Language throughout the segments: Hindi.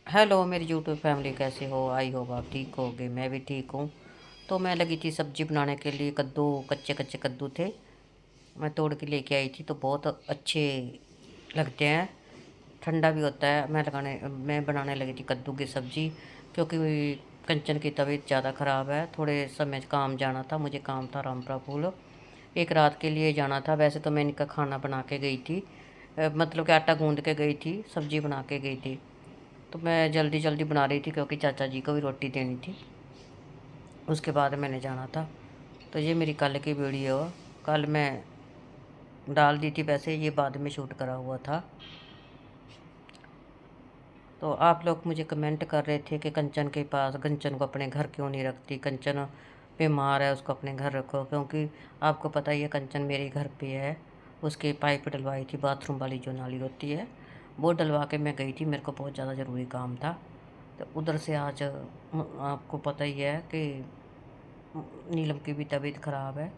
हेलो मेरी यूट्यूब फैमिली, कैसे हो? आई होप आप ठीक होगे। मैं भी ठीक हूँ। तो मैं लगी थी सब्जी बनाने के लिए। कद्दू, कच्चे कच्चे कद्दू थे, मैं तोड़ के लेके आई थी। तो बहुत अच्छे लगते हैं, ठंडा भी होता है। मैं बनाने लगी थी कद्दू की सब्जी, क्योंकि कंचन की तबीयत ज़्यादा ख़राब है। थोड़े समय काम जाना था, मुझे काम था रामपुरा फूल, एक रात के लिए जाना था। वैसे तो मैं इनका खाना बना के गई थी, मतलब कि आटा गूंद के गई थी, सब्जी बना के गई थी। तो मैं जल्दी जल्दी बना रही थी, क्योंकि चाचा जी को भी रोटी देनी थी। उसके बाद मैंने जाना था। तो ये मेरी कल की वीडियो, कल मैं डाल दी थी। वैसे ये बाद में शूट करा हुआ था। तो आप लोग मुझे कमेंट कर रहे थे कि कंचन के पास, कंचन को अपने घर क्यों नहीं रखती? कंचन बीमार है, उसको अपने घर रखो। क्योंकि आपको पता ही है, कंचन मेरे घर पे है। उसकी पाइप डलवाई थी, बाथरूम वाली जो नाली होती है, वो डलवा के मैं गई थी। मेरे को बहुत ज़्यादा ज़रूरी काम था। तो उधर से आज आपको पता ही है कि नीलम की भी तबीयत ख़राब है,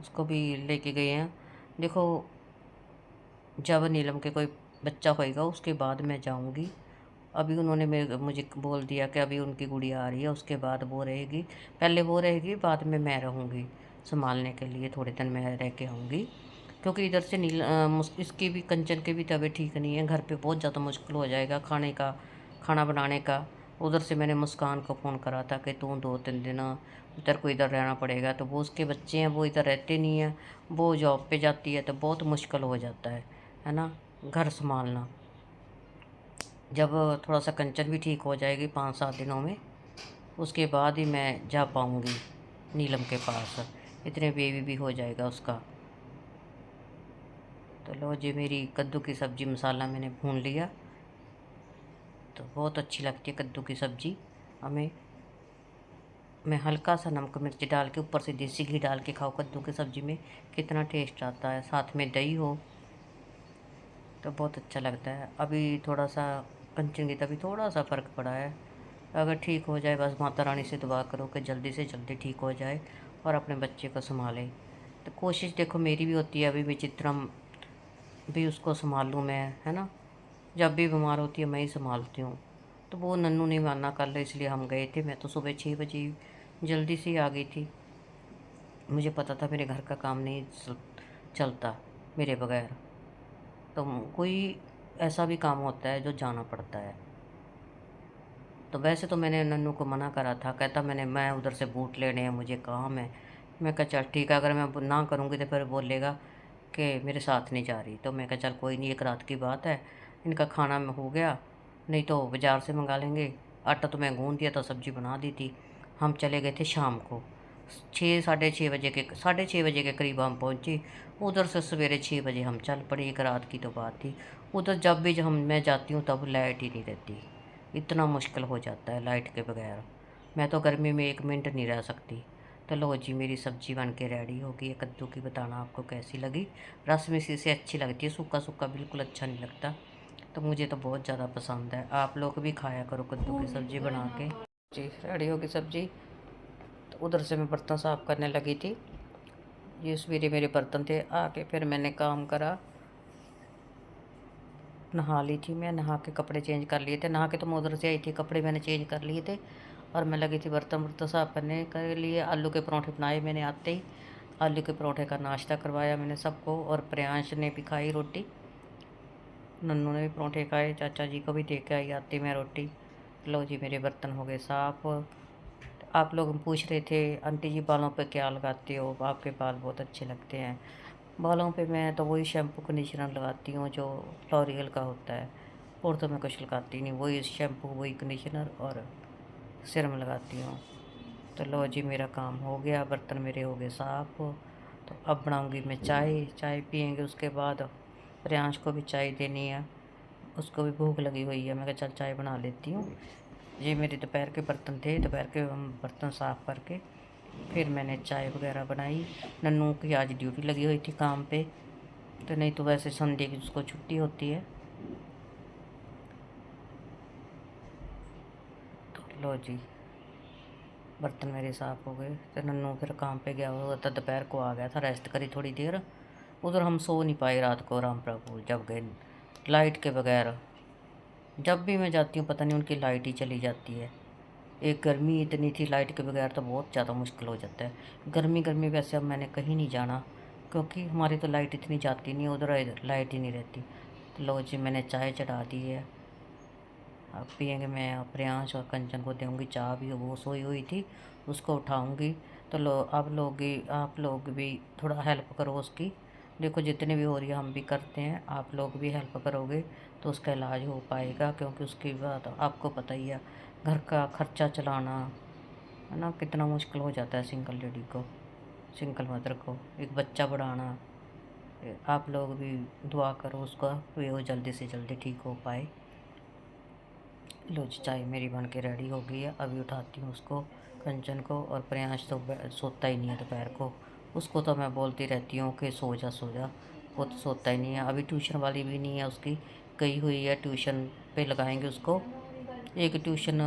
उसको भी लेके गए हैं। देखो, जब नीलम के कोई बच्चा होएगा उसके बाद मैं जाऊंगी। अभी उन्होंने मुझे बोल दिया कि अभी उनकी गुड़िया आ रही है, उसके बाद वो रहेगी। पहले वो रहेगी, बाद में मैं रहूँगी संभालने के लिए। थोड़े दिन मैं रह के आऊँगी, क्योंकि इधर से इसकी भी, कंचन की भी तबीयत ठीक नहीं है। घर पे बहुत ज़्यादा मुश्किल हो जाएगा खाना बनाने का। उधर से मैंने मुस्कान को फ़ोन करा था कि तू 2-3 दिन इधर को इधर रहना पड़ेगा। तो वो उसके बच्चे हैं, वो इधर रहते नहीं हैं। वो जॉब पे जाती है, तो बहुत मुश्किल हो जाता है ना, घर संभालना। जब थोड़ा सा कंचन भी ठीक हो जाएगी 5-7 दिनों में, उसके बाद ही मैं जा पाऊँगी नीलम के पास। इतने बेबी भी हो जाएगा उसका। तो लो जी, मेरी कद्दू की सब्ज़ी मसाला मैंने भून लिया। तो बहुत अच्छी लगती है कद्दू की सब्ज़ी हमें। मैं हल्का सा नमक मिर्च डाल के, ऊपर से देसी घी डाल के खाओ कद्दू की सब्ज़ी में, कितना टेस्ट आता है। साथ में दही हो तो बहुत अच्छा लगता है। अभी थोड़ा सा कंचन की तभी थोड़ा सा फ़र्क पड़ा है। अगर ठीक हो जाए, बस माता रानी से दुआ करो कि जल्दी से जल्दी ठीक हो जाए और अपने बच्चे को संभाले। तो कोशिश देखो मेरी भी होती है, अभी भी जितना भी उसको संभाल लूँ मैं, है ना। जब भी बीमार होती है मैं ही संभालती हूँ। तो वो नन्नू नहीं माना कल, इसलिए हम गए थे। मैं तो सुबह 6 बजे जल्दी से ही आ गई थी। मुझे पता था मेरे घर का काम नहीं चलता मेरे बगैर। तो कोई ऐसा भी काम होता है जो जाना पड़ता है। तो वैसे तो मैंने नन्नू को मना करा था, कहता मैं उधर से बूट लेने हैं, मुझे काम है। मैं कहा चल ठीक है, अगर मैं ना करूँगी तो फिर बोलेगा कि मेरे साथ नहीं जा रही। तो मैं कहा चल कोई नहीं, एक रात की बात है, इनका खाना में हो गया, नहीं तो बाज़ार से मंगा लेंगे। आटा तो मैं गूँध दिया था, सब्ज़ी बना दी थी। हम चले गए थे शाम को 6, 6:30 बजे के करीब हम पहुँचे। उधर से सवेरे 6 बजे हम चल पड़े। एक रात की तो बात थी। उधर जब भी मैं जाती हूँ तब लाइट ही नहीं रहती। इतना मुश्किल हो जाता है लाइट के बगैर। मैं तो गर्मी में 1 मिनट नहीं रह सकती। तो लो जी, मेरी सब्ज़ी बन के रेडी हो गई है कद्दू की। बताना आपको कैसी लगी। रस में से अच्छी लगती है, सूखा सूखा बिल्कुल अच्छा नहीं लगता। तो मुझे तो बहुत ज़्यादा पसंद है। आप लोग भी खाया करो कद्दू की सब्ज़ी बना के। जी, रेडी होगी सब्ज़ी। तो उधर से मैं बर्तन साफ़ करने लगी थी। ये सवेरे मेरे बर्तन थे, आके फिर मैंने काम करा। नहा ली थी मैं, नहा के कपड़े चेंज कर लिए थे। नहा के तो मैं उधर से आई थी, कपड़े मैंने चेंज कर लिए थे। और मैं लगी थी बर्तन वर्तन साफ़ करने के लिए। आलू के परौंठे बनाए मैंने आते ही। आलू के परौंठे का नाश्ता करवाया मैंने सबको, और प्रियांश ने भी खाई रोटी, नन्नू ने भी परौंठे खाए। चाचा जी को भी दे के आई आती मैं रोटी। लो जी, मेरे बर्तन हो गए साफ़। आप लोग पूछ रहे थे आंटी जी बालों पे क्या लगाती हो, आपके बाल बहुत अच्छे लगते हैं। बालों पे मैं तो वही शैम्पू कंडीशनर लगाती हूँ जो लॉरियल का होता है, और तो मैं कुछ लगाती नहीं। वही शैम्पू, वही कंडीशनर और सीरम लगाती हूँ। तो लो जी, मेरा काम हो गया, बर्तन मेरे हो गए साफ़। तो अब बनाऊँगी मैं चाय। चाय पियेंगे, उसके बाद प्रियांश को भी चाय देनी है, उसको भी भूख लगी हुई है। मैं कहा चल चाय बना लेती हूँ। ये मेरे दोपहर के बर्तन थे, दोपहर के हम बर्तन साफ़ करके फिर मैंने चाय वगैरह बनाई। नन्नू की आज ड्यूटी लगी हुई थी काम पे, तो नहीं तो वैसे संडे की उसको छुट्टी होती है। तो लो जी, बर्तन मेरे साफ़ हो गए। तो नन्नू फिर काम पे गया हुआ था, दोपहर को आ गया था, रेस्ट करी थोड़ी देर। उधर हम सो नहीं पाए रात को रामपुरा पुल जब गए लाइट के बगैर। जब भी मैं जाती हूँ पता नहीं उनकी लाइट ही चली जाती है। एक गर्मी इतनी थी, लाइट के बगैर तो बहुत ज़्यादा मुश्किल हो जाता है। गर्मी गर्मी वैसे अब मैंने कहीं नहीं जाना, क्योंकि हमारी तो लाइट इतनी जाती नहीं, उधर लाइट ही नहीं रहती। तो लो जी, मैंने चाय चढ़ा दी है, अब पियेंगे। मैं प्रियांश और कंचन को दूँगी चाय भी, वो सोई हुई थी, उसको उठाऊँगी। तो लो, आप लोग भी थोड़ा हेल्प करो उसकी। देखो जितनी भी हो रही है हम भी करते हैं, आप लोग भी हेल्प करोगे तो उसका इलाज हो पाएगा, क्योंकि उसकी बात आपको पता ही है, घर का खर्चा चलाना है ना, कितना मुश्किल हो जाता है सिंगल लेडी को, सिंगल मदर को, एक बच्चा बढ़ाना। आप लोग भी दुआ करो उसका, वे वो जल्दी से जल्दी ठीक हो पाए। लो जी, चाय मेरी बन के रेडी हो गई है, अभी उठाती हूँ उसको, कंचन को। और प्रियांश तो सोता ही नहीं है दोपहर को, उसको तो मैं बोलती रहती हूँ कि सो जा सो जा, वो तो सोता ही नहीं है। अभी ट्यूशन वाली भी नहीं है उसकी, गई हुई है ट्यूशन पे, लगाएंगे उसको। एक ट्यूशन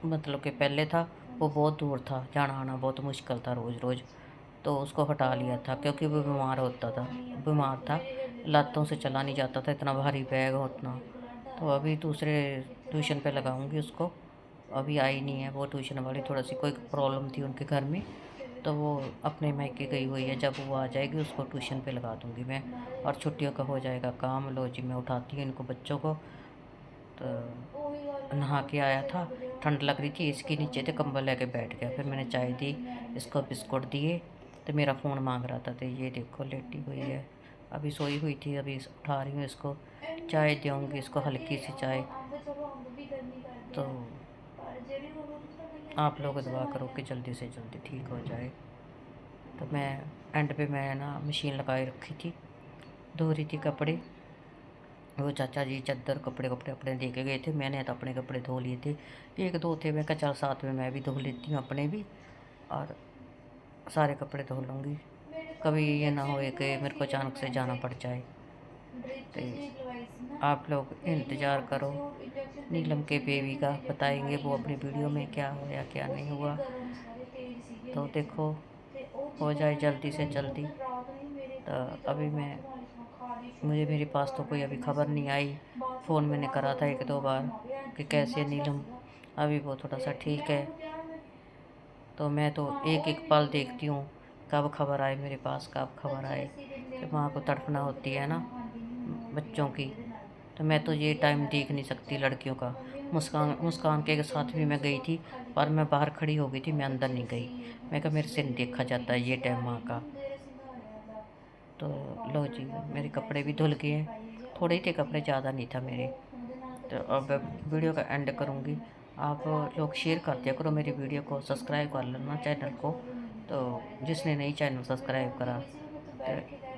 मतलब कि पहले था, वो बहुत दूर था, जाना आना बहुत मुश्किल था रोज़ रोज़, तो उसको हटा लिया था, क्योंकि वो बीमार था, लातों से चला नहीं जाता था, इतना भारी बैग उतना। तो अभी दूसरे ट्यूशन पे लगाऊंगी उसको। अभी आई नहीं है वो ट्यूशन वाली, थोड़ा सी कोई प्रॉब्लम थी उनके घर में, तो वो अपने मायके गई हुई है। जब वो आ जाएगी उसको ट्यूशन पे लगा दूंगी मैं, और छुट्टियों का हो जाएगा काम। लो जी, मैं उठाती हूँ इनको बच्चों को। तो नहा के आया था, ठंड लग रही थी, इसके नीचे थे, कंबल लेके बैठ गया। फिर मैंने चाय दी, इसको बिस्कुट दिए, तो मेरा फ़ोन मांग रहा था, तो ये देखो लेटी हुई है, अभी सोई हुई थी, अभी उठा रही हूँ इसको, चाय दूँगी इसको, हल्की सी चाय। तो आप लोग दुआ करो कि जल्दी से जल्दी ठीक हो जाए। तो मैं एंड पे मैं ना मशीन लगाए रखी थी, धो रही थी कपड़े। वो चाचा जी चादर कपड़े कपड़े अपने दे के गए थे, मैंने तो अपने कपड़े धो लिए थे, एक दो थे, मैं कहा चल साथ में मैं भी धो लेती हूँ अपने भी, और सारे कपड़े धो लूँगी। कभी ये ना हो कि मेरे को अचानक से जाना पड़ जाए। तो आप लोग इंतज़ार करो नीलम के बेबी का, बताएंगे वो अपनी वीडियो में क्या हुआ क्या नहीं हुआ। तो देखो हो जाए जल्दी से जल्दी। तो अभी मैं, मुझे मेरे पास तो कोई अभी खबर नहीं आई। फ़ोन मैंने करा था एक दो बार कि कैसे है नीलम, अभी वो थोड़ा सा ठीक है। तो मैं तो एक एक पल देखती हूँ, कब खबर आए मेरे पास, कब खबर आए, कि माँ को तड़पना होती है ना बच्चों की। तो मैं तो ये टाइम देख नहीं सकती लड़कियों का। मुस्कान मुस्कान के साथ भी मैं गई थी, पर मैं बाहर खड़ी हो गई थी, मैं अंदर नहीं गई। मैं कहा मेरे से नहीं देखा जाता ये टाइम माँ का। तो लो जी, मेरे कपड़े भी धुल गए हैं, थोड़े ही थे कपड़े, ज़्यादा नहीं था मेरे। तो अब वीडियो का एंड करूँगी। आप लोग शेयर कर दिया करो मेरी वीडियो को, सब्सक्राइब कर लेना चैनल को, तो जिसने नहीं चैनल सब्सक्राइब करा, तो